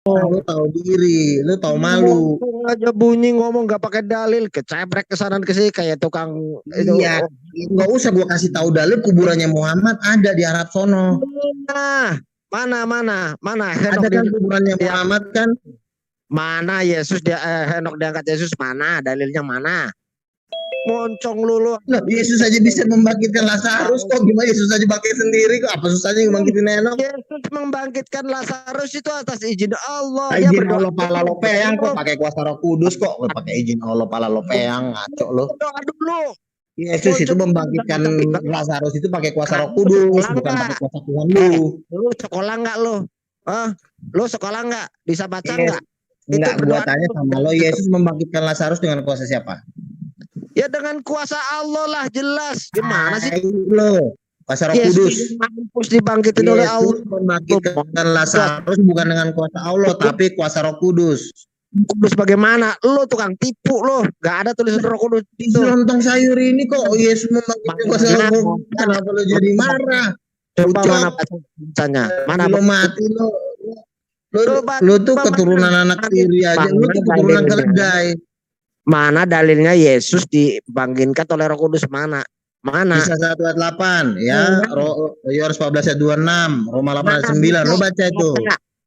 Lu tahu diri, lu tahu malu. Ngomong aja bunyi ngomong nggak pakai dalil, kecebrek ke sana ke sini kayak tukang itu. Iya, nggak usah gua kasih tahu dalil kuburannya Muhammad ada di Arab sono. Mana Ada Henok kan kuburannya dia, Muhammad kan? mana Yesus dia Henok diangkat Yesus, mana dalilnya, mana moncong lu. Nah, Yesus aja bisa membangkitkan Lazarus kok, gimana Yesus aja pakai sendiri kok, apa susahnya membangkitin Henok? Yesus membangkitkan Lazarus itu atas izin Allah. Izin Allah pala lo peyang kok, pakai kuasa Roh Kudus kok, pakai izin Allah pala lo peyang, ngaco lo. Doa dulu. Yesus itu membangkitkan Lazarus itu pakai kuasa Roh Kudus, bukan pakai kuasa Tuhan lu. Lu sekolah nggak lu? Lu sekolah nggak? Bisa baca nggak? Enggak, gua tanya sama lo, Yesus membangkitkan Lazarus dengan kuasa siapa? Ya dengan kuasa Allah lah, jelas. Gimana sih lo? Kuasa Roh Kudus. Mampus dibangkitin oleh Allah. Yesus membangkitkan Lazarus bukan dengan kuasa Allah, tapi kuasa Roh Kudus. Kudus bagaimana? Lo tukang tipu lo. Gak ada tulisan Roh Kudus itu. Di lontong sayur ini kok Yesus membangkitkan kuasa Roh Kudus. Kenapa lo jadi marah? Coba mana bacanya? Mana lo mati lo? Lo tuh keturunan anak tiri aja. Lo tuh keturunan keledai. Mana dalilnya Yesus dibangkitkan oleh Roh Kudus? Mana? Kisah 1 ayat 8 ya. Yohanes 14 ayat 26, Roma 8 ayat 9. Lo baca itu.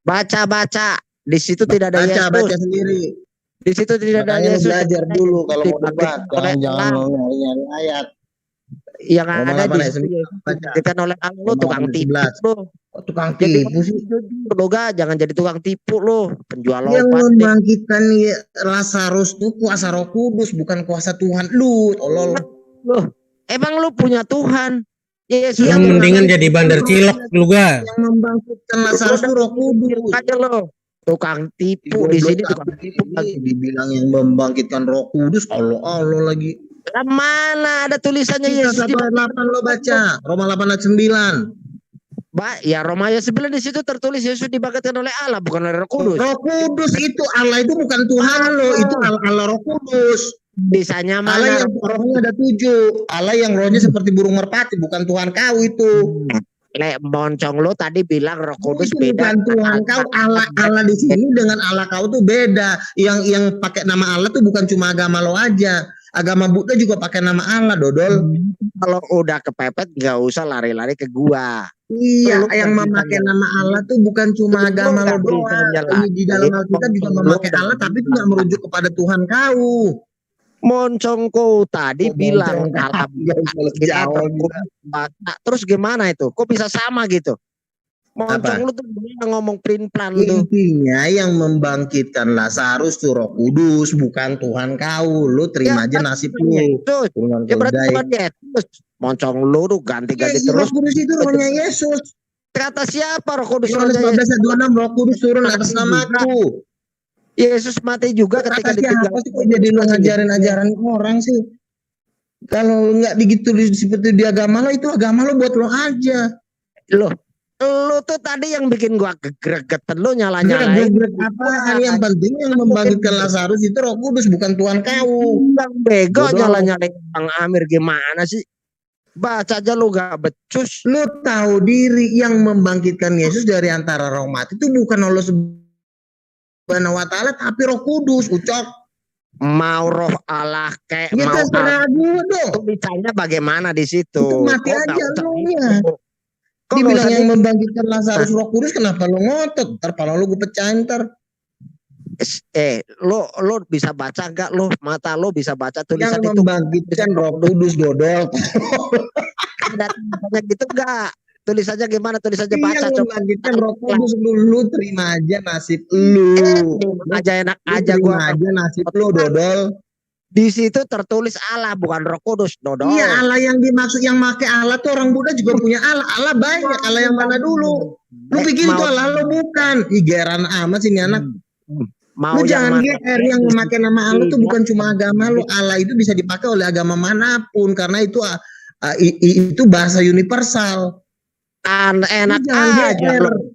Baca. Di situ tidak ada Yesus. Baca sendiri. Di situ tidak ada Yesus. Belajar dulu kalau mau debat. Jangan nyari ayat. Yang ada di situ dibangkitkan oleh Allah. Tukang tipu lo. Tukang tipu sih. Lo gak, jangan jadi tukang tipu lo. Penjual yang membangkitkan Lazarus tuh kuasa Roh Kudus, bukan kuasa Tuhan lu. Tolol. Loh, emang lu punya Tuhan? Yesus yang mendingan jadi bandar cilok lu ga. Yang membangkitkan Lazarus tuh Roh Kudus. Aja lo. Tukang tipu di sini, tukang tipu lagi dibilang yang membangkitkan Roh Kudus. Allah lagi. Mana ada tulisannya Yesus? 1 ayat 8 lo baca. Roma 8 ayat 9. Ya Roma ayat 9 di situ tertulis Yesus dibangkitkan oleh Allah, bukan oleh Roh Kudus. Roh Kudus itu Allah itu bukan Tuhan lo, itu Allah Roh Kudus. Bisanya mana? Allah yang rohnya ada 7. Allah yang rohnya seperti burung merpati, bukan Tuhan kau itu. Moncong lo tadi bilang Roh Kudus itu beda. Bukan Tuhan kau, Allah di sini dengan Allah kau tuh beda. Yang pakai nama Allah tuh bukan cuma agama lo aja. Agama Buddha juga pakai nama Allah, dodol. Kalau udah kepepet nggak usah lari-lari ke gua. Iya, yang memakai nama Allah tuh bukan cuma agama lo doang. Di dalam Alkitab juga memakai Allah, tapi itu nggak merujuk kepada Tuhan kau. Moncongku tadi bilang Allah kita baca, terus gimana itu? Kok bisa sama gitu? Moncong lu tuh ngomong plan tuh. Intinya yang membangkitkan Lazarus tuh Roh Kudus, bukan Tuhan kau. Lu terima aja nasib lu. Ya berarti bukan Yesus. Moncong lu tuh ganti-ganti terus. Roh Kudus itu rohnya Yesus. Kata siapa Roh Kudus? Yohanes 14:26 Roh Kudus turun atas namaku. Yesus mati juga ketika ditinggal. Kok jadi lu ngajarin ajaran orang sih? Kalau nggak begitu seperti di agama lo, itu agama lo buat lo aja. Lu tuh tadi yang bikin gua gregetan, lu nyala-nyalain. Apaan? Yang penting yang membangkitkan Lazarus itu Roh Kudus, bukan Tuhan kau. Bang bego nyala-nyalain Bang Amir, gimana sih? Baca aja lu gak becus. Lu tahu diri yang membangkitkan Yesus dari antara roh mati itu bukan Allah Subhanahu wa taala, tapi Roh Kudus, ucok. Mau roh Allah kayak ya, mau terserah gue dong. Tulisannya bagaimana di situ? Itu mati aja lu ya. Dibilang yang membangkitkan Lazarus Roh Kudus, kenapa lu ngotot? Ntar kalau lu gue pecahin ntar. Lo bisa baca enggak lo? Mata lo bisa baca tulisan yang itu? Yang membangkitkan Roh Kudus, dodol. Ada tulisannya gitu enggak? Tulisannya gimana? Tulisannya baca coba. Membangkitkan Roh Kudus, lu terima aja nasib lu. Aja enak aja gua. Terima aja nasib lu, dodol. Di situ tertulis Allah, bukan Roh Kudus, dodol. Iya, Allah yang dimaksud, yang pakai Allah tuh orang Buddha juga punya Allah. Allah banyak. Allah yang mana dulu? Lu pikir itu Allah, lo bukan. Geran amat sih ini anak. Lu jangan GR, yang memakai nama Allah tuh bukan cuma agama lu. Allah itu bisa dipakai oleh agama manapun, karena itu bahasa universal. Enak aja lo.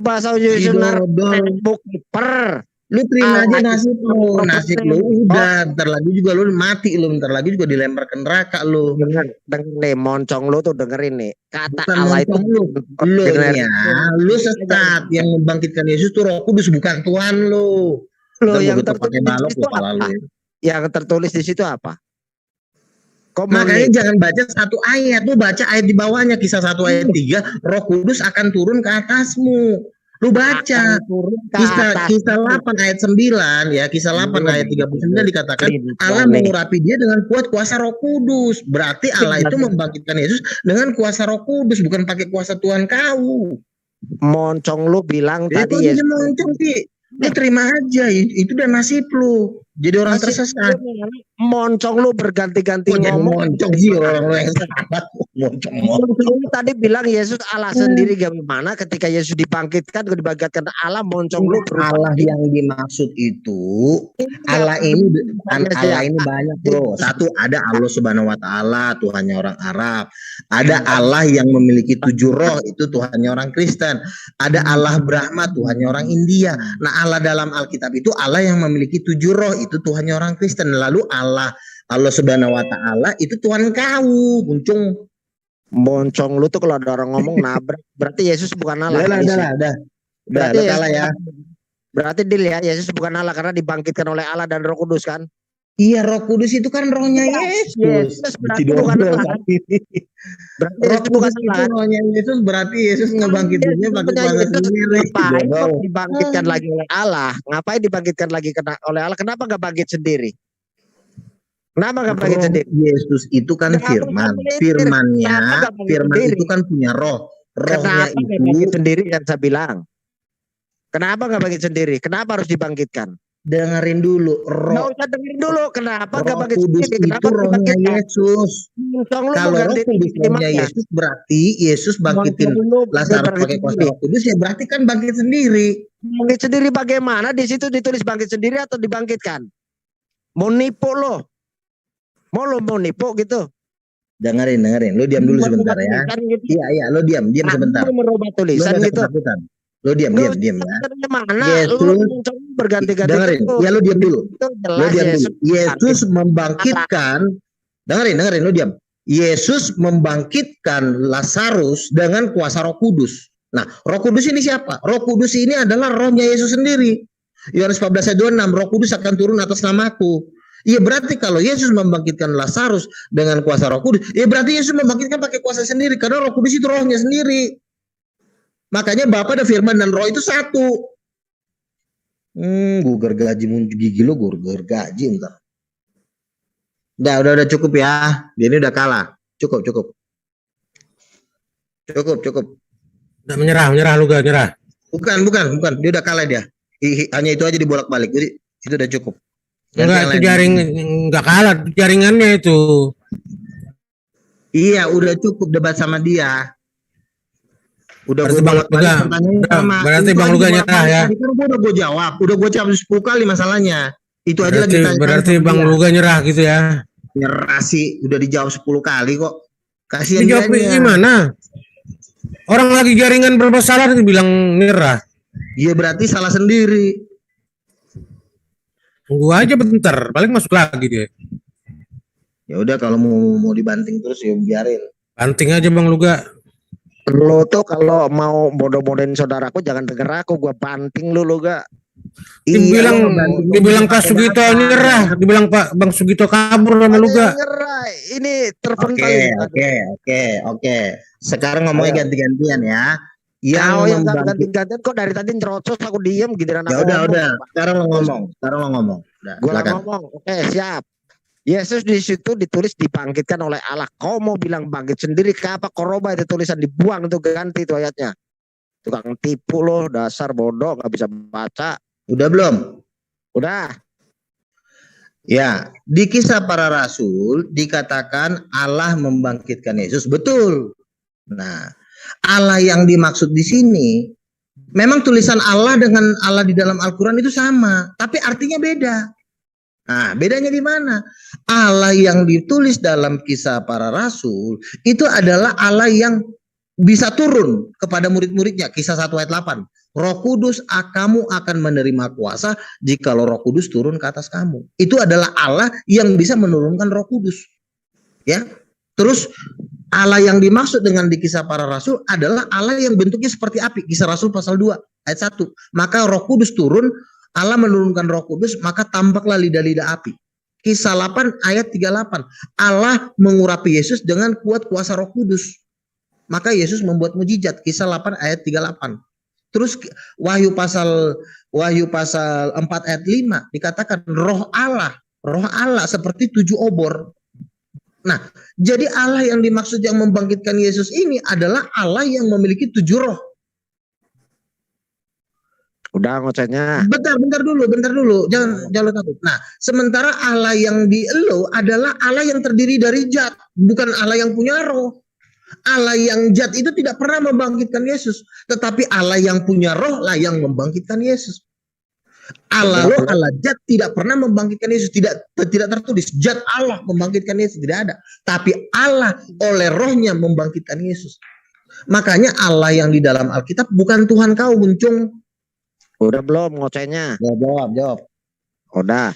Bahasa universal bookkeeper. Lu terima aja Allah nasib lu udah, bentar lagi juga lu mati, lu bentar lagi juga dilempar ke neraka lu. Denger nih, moncong lu tuh dengerin nih. Kata Bukan Allah itu lu nya, lu sesat. Yang membangkitkan Yesus tuh Roh Kudus, bukan Tuhan lu. Lo yang pakai balok itu apa? Yang tertulis di situ apa? Makanya jangan baca satu ayat, lu baca ayat di bawahnya, Kisah 1 ayat 3, Roh Kudus akan turun ke atasmu. Lu baca kisah 8 ayat 9 ya, Kisah 8 ayat 39 dikatakan Allah mengurapi dia dengan kuat kuasa Roh Kudus. Berarti Allah itu membangkitkan Yesus dengan kuasa Roh Kudus, bukan pakai kuasa Tuhan kau. Moncong lu bilang tadi Yesus. Moncong sih. Lu terima aja, itu udah nasib lu. Jadi orang tersesat. Moncong lu berganti-ganti ngomong. Moncong sih orang lu yang salah. Moncong tadi bilang Yesus Allah sendiri, gimana ketika Yesus dibangkitkan Allah, moncong lu Allah yang dimaksud itu Allah ini banyak, bro. Satu, ada Allah Subhanahu wa taala, Tuhannya orang Arab. Ada Allah yang memiliki 7 roh, itu Tuhannya orang Kristen. Ada Allah Brahma, Tuhannya orang India. Nah, Allah dalam Alkitab itu Allah yang memiliki 7 roh, itu Tuhannya orang Kristen. Lalu Allah Subhanahu wa taala itu Tuhan kau, Muncung. Moncong lu tuh kalau ada orang ngomong nabrak, berarti Yesus bukan Allah. Udah kalah ya. Berarti deal ya, Yesus bukan Allah karena dibangkitkan oleh Allah dan Roh Kudus kan? Iya, Roh Kudus itu kan rohnya Yesus. Berarti bukan Allah. Berarti Yesus bukan Allah. Rohnya Yesus, berarti Yesus ngebangkitinnya pakai kuasa sendiri. Ngapain dibangkitkan lagi oleh Allah? Ngapain dibangkitkan lagi oleh Allah? Kenapa nggak bangkit sendiri? Kenapa nggak bangkit sendiri? Yesus itu kan firman. Firman itu kan punya roh. Rohnya itu bangkit sendiri kan saya bilang. Kenapa nggak bangkit sendiri? Kenapa harus dibangkitkan? Dengerin dulu. Nggak usah dengerin dulu. Kenapa nggak bangkit sendiri? Kenapa itu rohnya Yesus? Kalau Roh Kudus rohnya Yesus, berarti Yesus bangkitin Lazarus pakai kuasa Roh Kudus, ya berarti kan bangkit sendiri. Bangkit sendiri bagaimana? Di situ ditulis bangkit sendiri atau dibangkitkan? Mau nipu lo? Mau nipu gitu? Dengerin. Lu diam dulu sebentar ya. Iya, lu diam sebentar. Lu merubah tulisan gitu. Lu diam ya. Yesus berganti-ganti. Dengerin. Ya, lu diam dulu. Yesus membangkitkan. Dengerin, lu diam. Yesus membangkitkan Lazarus dengan kuasa Roh Kudus. Nah, Roh Kudus ini siapa? Roh Kudus ini adalah rohnya Yesus sendiri. Yohanes 14 ayat 26, Roh Kudus akan turun atas namaku. Iya, berarti kalau Yesus membangkitkan Lazarus dengan kuasa Roh Kudus, ya berarti Yesus membangkitkan pakai kuasa sendiri, karena Roh Kudus itu rohnya sendiri. Makanya Bapa dan Firman dan Roh itu satu. Gue gergaji gigi lo, gue gergaji entar. Udah cukup ya. Dia ini udah kalah. Cukup. Udah menyerah lu gak nyerah. Bukan. Dia udah kalah dia. Hanya itu aja dibolak-balik. Jadi itu udah cukup. Enggak, itu enggak kalah jaringannya itu. Iya, udah cukup debat sama dia. Udah gue bolak-balik pertanyaannya sama. Berarti Bang Luga nyerah ya. Udah gue jawab 10 kali masalahnya. Itu aja lagi. Berarti Bang Luga nyerah gitu ya. Nyerah sih, udah dijawab 10 kali kok. Kasihan dijawab gimana? Orang lagi jaringan bermasalah bilang nyerah. Iya, berarti salah sendiri. Tunggu aja bentar, paling masuk lagi dia. Ya udah, kalau mau dibanting terus ya biarin. Banting aja Bang Luga. Lo tuh kalau mau bodoh-bodohin saudaraku jangan denger aku, gua banting lu gak. Dibilang Pak Sugito nyerah, dibilang Pak Bang Sugito kabur sama lu gak. Nyerah. Ini terpental. Oke. Sekarang ngomongnya ganti-gantian ya. Yang ganti-gantian kok dari tadi nyerocos aku diem giliran aku. Ya udah. Sekarang lo ngomong. Gua ngomong. Oke, siap. Yesus di situ ditulis dibangkitkan oleh Allah. Kau mau bilang bangkit sendiri ke apa? Koroba itu tulisan dibuang, itu ganti itu ayatnya. Tukang tipu lo, dasar bodoh, nggak bisa baca. Udah belum? Udah. Ya, di Kisah Para Rasul dikatakan Allah membangkitkan Yesus, betul. Nah, Allah yang dimaksud di sini memang tulisan Allah dengan Allah di dalam Al-Quran itu sama, tapi artinya beda. Nah, bedanya di mana? Allah yang ditulis dalam Kisah Para Rasul itu adalah Allah yang bisa turun kepada murid-muridnya. Kisah 1 ayat 8. Roh Kudus, kamu akan menerima kuasa jikalau Roh Kudus turun ke atas kamu. Itu adalah Allah yang bisa menurunkan Roh Kudus. Ya. Terus Allah yang dimaksud dengan di Kisah Para Rasul adalah Allah yang bentuknya seperti api. Kisah Rasul pasal 2 ayat 1. Maka Roh Kudus turun, Allah menurunkan Roh Kudus, maka tampaklah lidah-lidah api. Kisah 8 ayat 38. Allah mengurapi Yesus dengan kuat kuasa Roh Kudus. Maka Yesus membuat mujizat. Kisah 8 ayat 38. Terus Wahyu pasal 4 ayat 5 dikatakan roh Allah seperti 7 obor. Nah, jadi Allah yang dimaksud yang membangkitkan Yesus ini adalah Allah yang memiliki 7 roh. Udah ngocehnya. Bentar dulu. Jangan takut. Nah, sementara Allah yang di elo adalah Allah yang terdiri dari zat, bukan Allah yang punya roh. Allah yang zat itu tidak pernah membangkitkan Yesus, tetapi Allah yang punya roh lah yang membangkitkan Yesus. Allah zat tidak pernah membangkitkan Yesus, tidak tertulis zat Allah membangkitkan Yesus, tidak ada. Tapi Allah oleh rohnya membangkitkan Yesus. Makanya Allah yang di dalam Alkitab bukan Tuhan kau, Muncung. Udah belum ngocehnya? Jawab. Udah.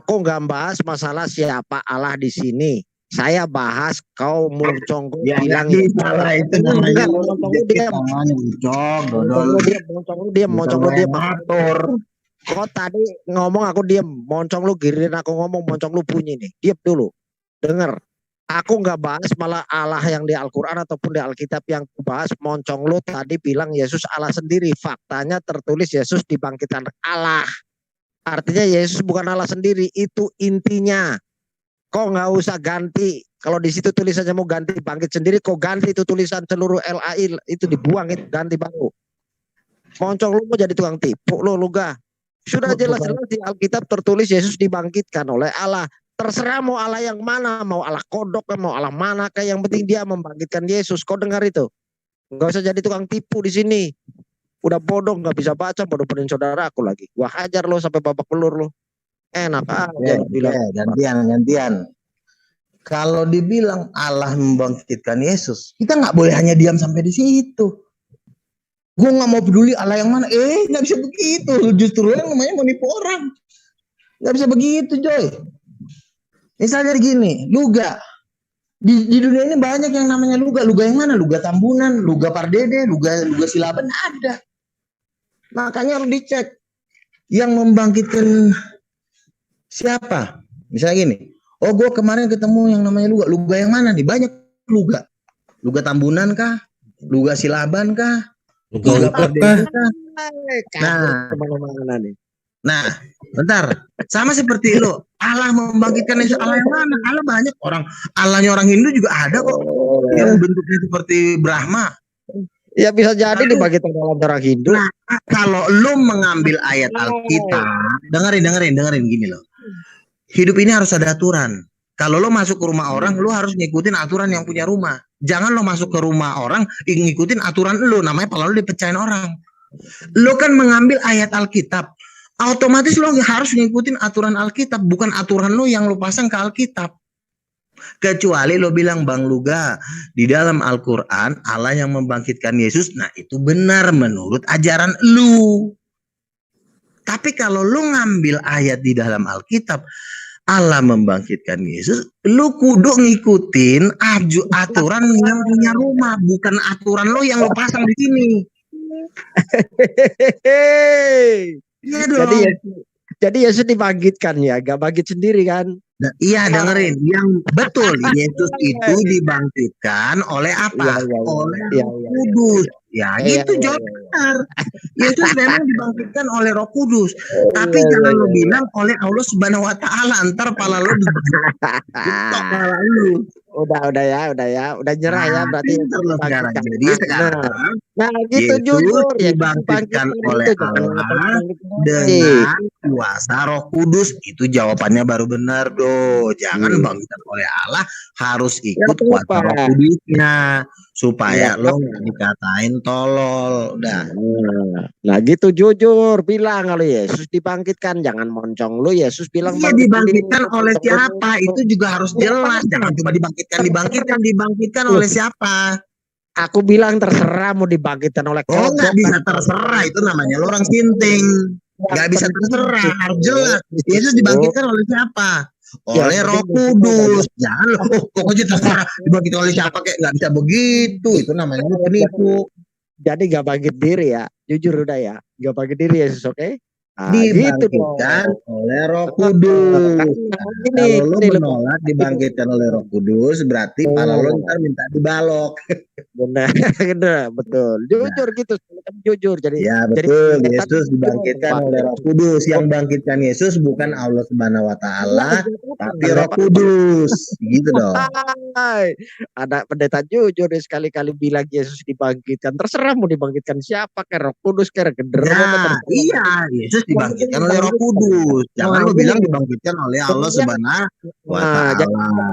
Aku nggak bahas masalah siapa Allah di sini. Saya bahas kau Muncong bilang salah itu namanya. Moncong lu diam. Kau tadi ngomong aku diam, moncong lu giliran aku ngomong moncong lu bunyi nih. Diam dulu. Dengar. Aku nggak bahas malah Allah yang di Al-Qur'an ataupun di Alkitab, yang bahas moncong lu tadi bilang Yesus Allah sendiri. Faktanya tertulis Yesus dibangkitkan Allah. Artinya Yesus bukan Allah sendiri, itu intinya. Kok nggak usah ganti, kalau di situ tulisannya mau ganti bangkit sendiri, kok ganti itu tulisan seluruh LAI itu dibuang, itu ganti baru. Moncong lu mau jadi tukang tipu lu gak? Sudah jelas-jelas di Alkitab tertulis Yesus dibangkitkan oleh Allah. Terserah mau Allah yang mana, mau Allah kodok, mau Allah mana, kayak yang penting dia membangkitkan Yesus. Kau dengar itu? Nggak usah jadi tukang tipu di sini. Udah bodoh, nggak bisa baca, bodoh-bodohin saudara aku lagi. Wah, hajar lo sampai babak belur lo. Enak aja bilang. Gantian. Kalau dibilang Allah membangkitkan Yesus, kita nggak boleh hanya diam sampai di situ. Gue nggak mau peduli Allah yang mana. Nggak bisa begitu. Justru yang namanya mau nipu orang. Nggak bisa begitu, Joy. Misalnya gini, luga. Di dunia ini banyak yang namanya luga. Luga yang mana? Luga Tambunan, luga Pardede, luga Silaban ada. Makanya harus dicek. Yang membangkitkan siapa? Misalnya gini, gue kemarin ketemu yang namanya luga. Luga yang mana nih? Banyak luga. Luga Tambunan kah? Luga Silaban kah? Luga Pardede kah? Nah, bentar. Sama seperti lo. Allah membangkitkan Yesus, Allah yang mana? Allah banyak orang. Allahnya orang Hindu juga ada kok. Yang bentuknya seperti Brahma. Ya bisa jadi dibangkitkan dalam orang Hindu. Nah, kalau lo mengambil ayat Alkitab, dengerin gini loh. Hidup ini harus ada aturan. Kalau lo masuk ke rumah orang, lo harus ngikutin aturan yang punya rumah. Jangan lo masuk ke rumah orang, ngikutin aturan lo. Namanya kalau lo dipecahin orang. Lo kan mengambil ayat Alkitab. Otomatis lo harus ngikutin aturan Alkitab. Bukan aturan lo yang lo pasang ke Alkitab. Kecuali lo bilang, Bang Luga, di dalam Al-Quran Allah yang membangkitkan Yesus. Nah itu benar menurut ajaran lo. Tapi kalau lo ngambil ayat di dalam Alkitab, Allah membangkitkan Yesus, lu kudu ngikutin aturan yang punya rumah, bukan aturan lo yang lo pasang di sini. Iya dong. Jadi Yesus dibangkitkan ya, gak bangkit sendiri kan? Iya, dengerin, yang betul Yesus itu dibangkitkan oleh apa? Oleh Roh Kudus. Ya, gitu jawab benar. Yesus memang dibangkitkan oleh Roh Kudus. Tapi jangan lo bilang oleh Allah Subhanahu wa taala, ntar pala lo digetok pala lu. Udah nyerah ya berarti sekarang. Jadi sekarang gitu jujur ya, dibangkitkan oleh Allah dengan kuasa Roh Kudus, itu jawabannya baru benar do. Jangan bangkitkan oleh Allah, harus ikut kuasa Roh Kudusnya supaya lo nggak dikatain tolol. Udah. Nah gitu jujur bilang kalau Yesus dibangkitkan, jangan moncong lu. Yesus bilang dibangkitkan oleh siapa, itu juga harus jelas. Jangan cuma dibangkitkan oleh siapa. Aku bilang terserah mau dibangkitkan oleh Oh, nggak kodok bisa kan. terserah, itu namanya lo orang sinting. Nggak bisa terserah, harus jelas. Yesus dibangkitkan oleh siapa? Yang Oleh Roh penting di situ Kudus. Jangan lo, pokoknya terserah dibangkitkan oleh siapa kayak nggak bisa begitu. Itu namanya lo penipu. jadi gak bangkit diri ya, jujur udah ya, gak bangkit diri Yesus, oke? Nah, gitu Dibangkitkan dong. oleh Roh Karena Kudus. ini, Kalau lo ini loh. menolak dibangkitkan oleh Roh Kudus, berarti pala lo Oh, ntar minta dibalok. benar, benar, betul. Jujur gitu, jujur. Ya Jadi betul, pendeta Yesus dibangkitkan oleh Roh Kudus. Yang bangkitkan Yesus bukan Allah Subhanahu wa taala, tapi Roh Kudus. Gitu dong. Hai, ada pendeta jujur nih sekali-kali bilang Yesus dibangkitkan. Terserah mau dibangkitkan siapa, kayak Roh Kudus, kayak genderuwo, Ya, iya, Yesus dibangkitkan oleh Roh Kudus. Jangan lo bilang dibangkitkan oleh Allah Subhanahu wa Nah, jadi taala.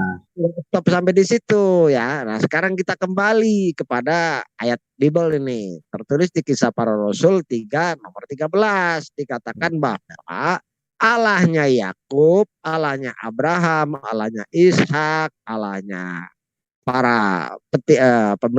stop sampai di situ ya. Nah, sekarang kita kembali kepada ayat Bible ini. Tertulis di Kisah Para Rasul 3 nomor 13 dikatakan bahwa Allahnya Yakub, Allahnya Abraham, Allahnya Ishak, Allahnya para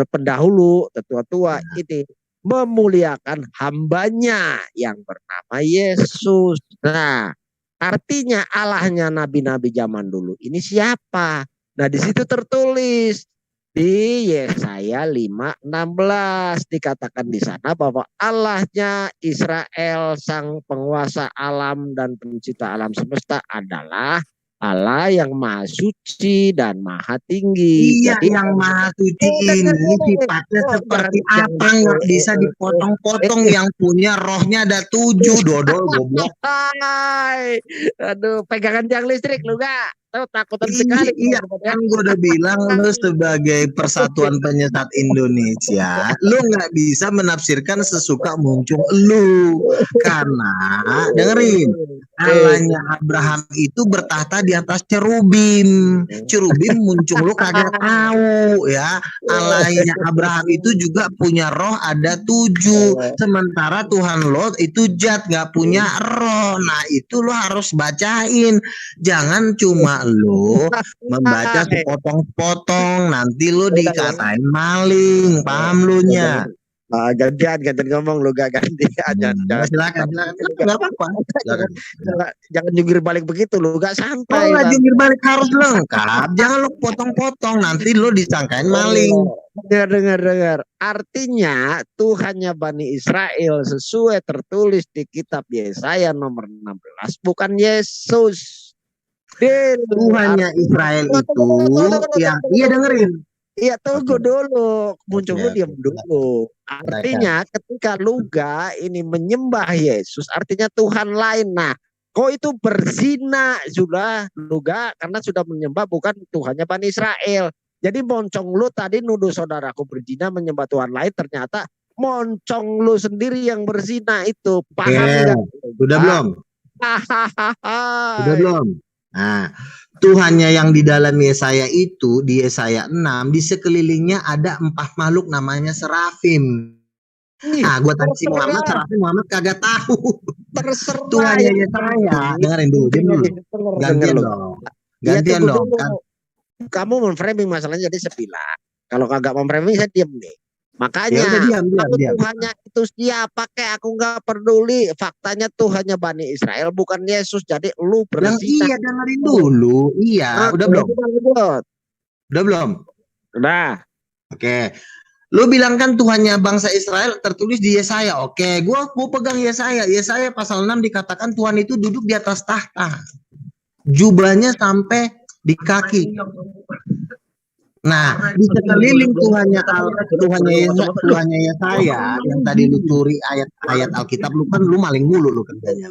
pendahulu, tetua-tua ini memuliakan hambanya yang bernama Yesus. Nah, artinya Allahnya nabi-nabi zaman dulu ini siapa? Nah, di situ tertulis di Yesaya 5:16 dikatakan di sana bahwa Allahnya Israel sang penguasa alam dan pencipta alam semesta adalah Allah yang maha suci dan maha tinggi. Iya, Jadi yang maha suci ini sifatnya seperti apa? Nggak bisa dipotong-potong. Yang punya rohnya ada 7, dodol goblok. Hai, aduh, pegangan tiang listrik lu gak? Tahu takutan sekali. Iya, kan gue udah bilang lu sebagai Persatuan Penyesat Indonesia, lu nggak bisa menafsirkan sesuka muncul lu. Karena, dengerin, Allahnya Abraham itu bertahta di atas cerubim. Cerubim muncul lu kagak tahu ya. Allahnya Abraham itu juga punya roh ada 7. Sementara Tuhan lo itu zat nggak punya roh. Nah itu lo harus bacain. Jangan cuma lo membaca sepotong-potong, nanti lo dikatain maling. Paham lu nya? Gantian ngomong lu gak gantian. Silakan. Nggak apa-apa. Jangan jungkir balik begitu lu, gak santai. Kalau jungkir balik harus lengkap. Jangan lo potong-potong, nanti lo disangkain maling. Dengar. Artinya Tuhannya Bani Israel sesuai tertulis di kitab Yesaya nomor 16 bukan Yesus. Tuhannya Israel itu yang iya dengerin. Iya, tunggu dulu. Muncul lu diam dulu. Artinya ketika Luga ini menyembah Yesus, artinya Tuhan lain. Nah, kau itu berzina sudah Luga karena sudah menyembah bukan Tuhannya Bani Israel. Jadi moncong lu tadi nuduh saudaraku berzina menyembah Tuhan lain, ternyata moncong lu sendiri yang berzina itu. Paham enggak? Udah belum? Udah belum? Nah, Tuhannya yang di dalam Yesaya itu, di Yesaya 6, di sekelilingnya ada 4 makhluk namanya serafim. Nah, gue tanya si Muhammad, serafim Muhammad kagak tahu. Terserah. Tuhannya Yesaya, dengerin dulu. Gantian dong. Gantian dong. Kamu memframing masalahnya jadi sepilah. Kalau kagak memframing saya diam nih. Makanya diam. Tuhannya itu siapa kayak aku nggak peduli. Faktanya Tuhannya Bani Israel bukan Yesus. Jadi lu berzina. Iya dengerin dulu. Iya. Udah belum? Udah belum? Udah. Oke. Lu bilang kan Tuhannya bangsa Israel tertulis di Yesaya. Oke. Gua mau pegang Yesaya. Yesaya pasal 6 dikatakan Tuhan itu duduk di atas tahta. Jubahnya sampai di kaki. Nah, di sekeliling Tuhannya Yesaya yang tadi lu curi ayat Alkitab, lu kan lu maling mulu lu kerjanya.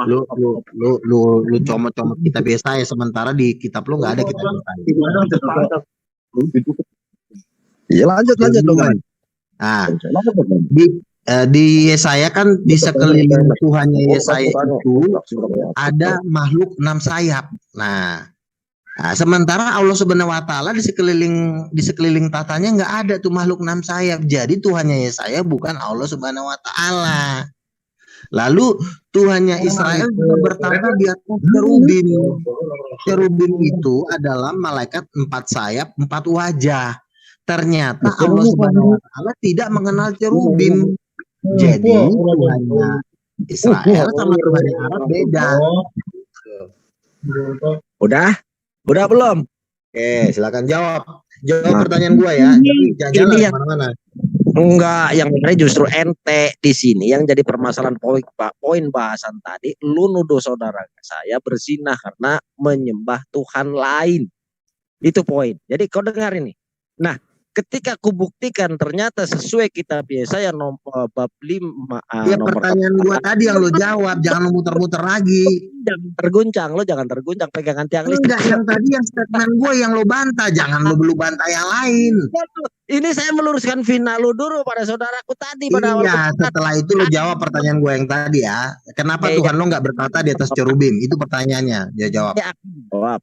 Lu comot-comot kitab Yesaya, sementara di kitab lu nggak ada kitab Yesaya. Iya lanjut dong. Nah, di Yesaya kan di sekeliling Tuhannya Yesaya itu ada makhluk 6 sayap. Nah, sementara Allah Subhanahu wa taala di sekeliling tatanya nggak ada tuh makhluk 6 sayap. Jadi Tuhannya Yesaya bukan Allah Subhanahu wa taala. Lalu Tuhannya Israel juga bertahta di atas cherubim. Cherubim itu adalah malaikat 4 sayap, 4 wajah. Ternyata Allah Subhanahu wa taala tidak mengenal cherubim. Jadi Tuhannya Israel sama Tuhan Arab beda. Udah belum? Oke, silakan jawab. Jawab pertanyaan gua ya. Jadi jangan Ini yang kemana-mana. enggak, yang benar justru ente di sini yang jadi permasalahan poin bahasan tadi. Lu nuduh saudara saya berzina karena menyembah Tuhan lain. Itu poin. Jadi kau dengar ini. Nah, ketika aku buktikan ternyata sesuai kitab Yesaya bab 5 Ya pertanyaan gua tadi yang lo jawab, jangan lo muter-muter lagi. jangan terguncang pegangan tiang Enggak, listrik. yang tadi yang statement gue yang lo bantah, jangan lo belum bantah yang lain. Ini saya meluruskan final lu dulu pada saudaraku tadi pada awal. Iya, setelah itu lo jawab pertanyaan gue yang tadi ya. Kenapa Tuhan lo nggak berkata di atas cherubim? Itu pertanyaannya. Dia jawab.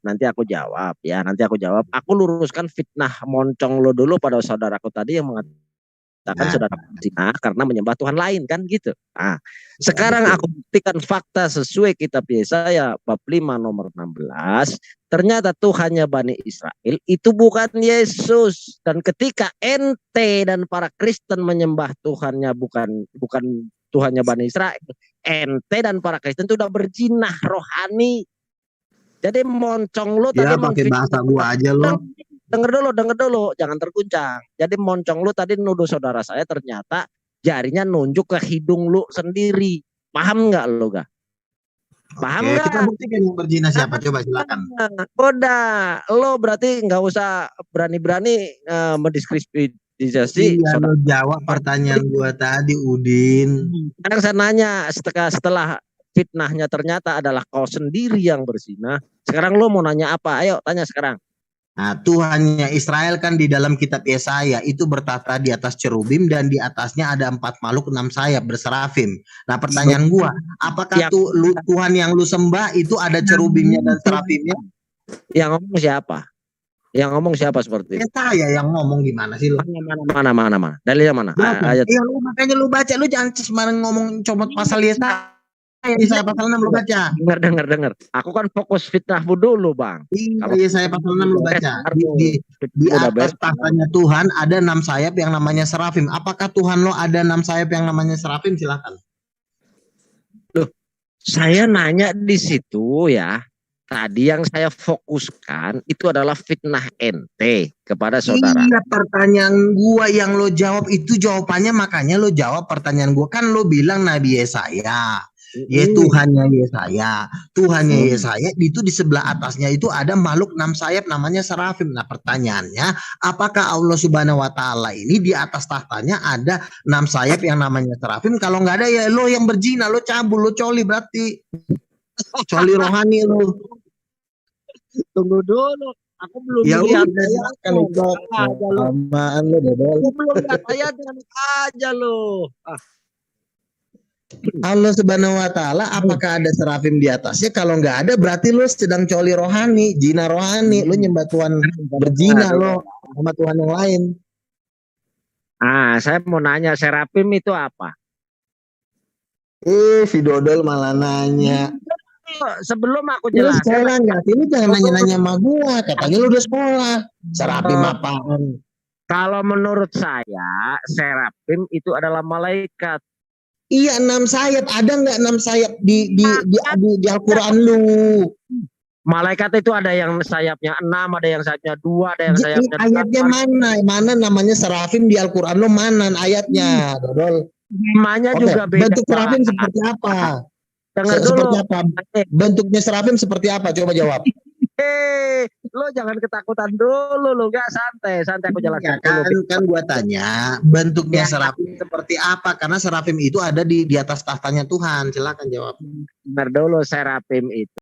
Nanti aku jawab ya. Aku luruskan fitnah moncong lo dulu pada saudaraku tadi yang mengatakan saudara zina karena menyembah Tuhan lain kan gitu. Nah, sekarang aku buktikan fakta sesuai kitab Yesaya bab 5 nomor 16. Ternyata Tuhannya Bani Israel itu bukan Yesus. Dan ketika ente dan para Kristen menyembah Tuhannya bukan Tuhannya Bani Israel, ente dan para Kristen itu udah berjinah rohani. Jadi moncong lo tadi pakai bahasa gua aja lo. Denger dulu, jangan terguncang. Jadi moncong lu tadi nuduh saudara saya ternyata jarinya nunjuk ke hidung lu sendiri. Paham nggak lo gak? Paham nggak? Kita buktikan yang berzina siapa, coba silakan. Udah, lo berarti nggak usah berani-berani mendiskreditasi. Iya, lo jawab pertanyaan gua tadi, Udin. Sekarang saya nanya setelah fitnahnya ternyata adalah kau sendiri yang berzina. Sekarang lo mau nanya apa? Ayo tanya sekarang. Nah, Tuhannya Israel kan di dalam kitab Yesaya itu bertata di atas cherubim dan di atasnya ada 4 makhluk 6 sayap berserafim. Nah, pertanyaan gua, apakah Tuhan yang lu sembah itu ada cherubimnya dan serafimnya? Yang ngomong siapa? Yang ngomong siapa seperti itu? Saya yang ngomong, gimana sih lu? Mana? Dalilnya mana? Ayat. Iya, makanya lu baca, lu jangan sembarang ngomong comot pasal Yesaya. Yesaya pasal 6 lu baca. Dengar. Aku kan fokus fitnahmu dulu, Bang. Iya, Yesaya pasal 6 lu baca. Di atas tahtanya Tuhan ada 6 sayap yang namanya serafim. Apakah Tuhan lo ada 6 sayap yang namanya serafim? Silakan. Loh, saya nanya di situ ya. Tadi yang saya fokuskan itu adalah fitnah ente kepada saudara. Iya, pertanyaan gua yang lo jawab itu jawabannya, makanya lo jawab pertanyaan gua. Kan lo bilang Nabi Yesaya. Ya Tuhannya Yesaya itu di sebelah atasnya itu ada makhluk 6 sayap namanya serafim. Nah, pertanyaannya, apakah Allah Subhanahu wa taala ini di atas tahtanya ada 6 sayap yang namanya serafim? Kalau nggak ada ya lo yang berzina, lo cabul, lo coli berarti. Coli rohani lo. Tunggu dulu, aku belum lihat silakan itu. Amaan lo, Dodol. Aku belum lihat ayatnya aja lo. Allah Subhanahu wa taala apakah ada serafim di atasnya? Kalau nggak ada berarti lu sedang coli rohani, zina rohani, lu nyembah Tuhan berzina lo sama Tuhan yang lain. Saya mau nanya serafim itu apa? Si Dodol malah nanya. Sebelum aku jelasin. Sekolah nggak? Ini jangan nanya-nanya sama gua. Katanya lu udah sekolah. Serafim apaan? Kalau menurut saya serafim itu adalah malaikat. Iya, 6 sayap. Ada nggak 6 sayap di Al-Quran lu? Malaikat itu ada yang sayapnya 6, ada yang sayapnya 2, ada yang sayapnya 8. Ayatnya mana? Mana namanya serafim di Al-Quran lu, mana ayatnya, Dodol? Namanya juga beda. Bentuk serafim seperti apa? Dengar dulu. Seperti apa? Bentuknya serafim seperti apa? Coba jawab. Lo jangan ketakutan dulu, lo nggak santai aku jelaskan dulu. Kan gua tanya bentuknya serafim seperti apa, karena serafim itu ada di atas tahtanya Tuhan. Silakan jawab. Dengar dulu, serafim itu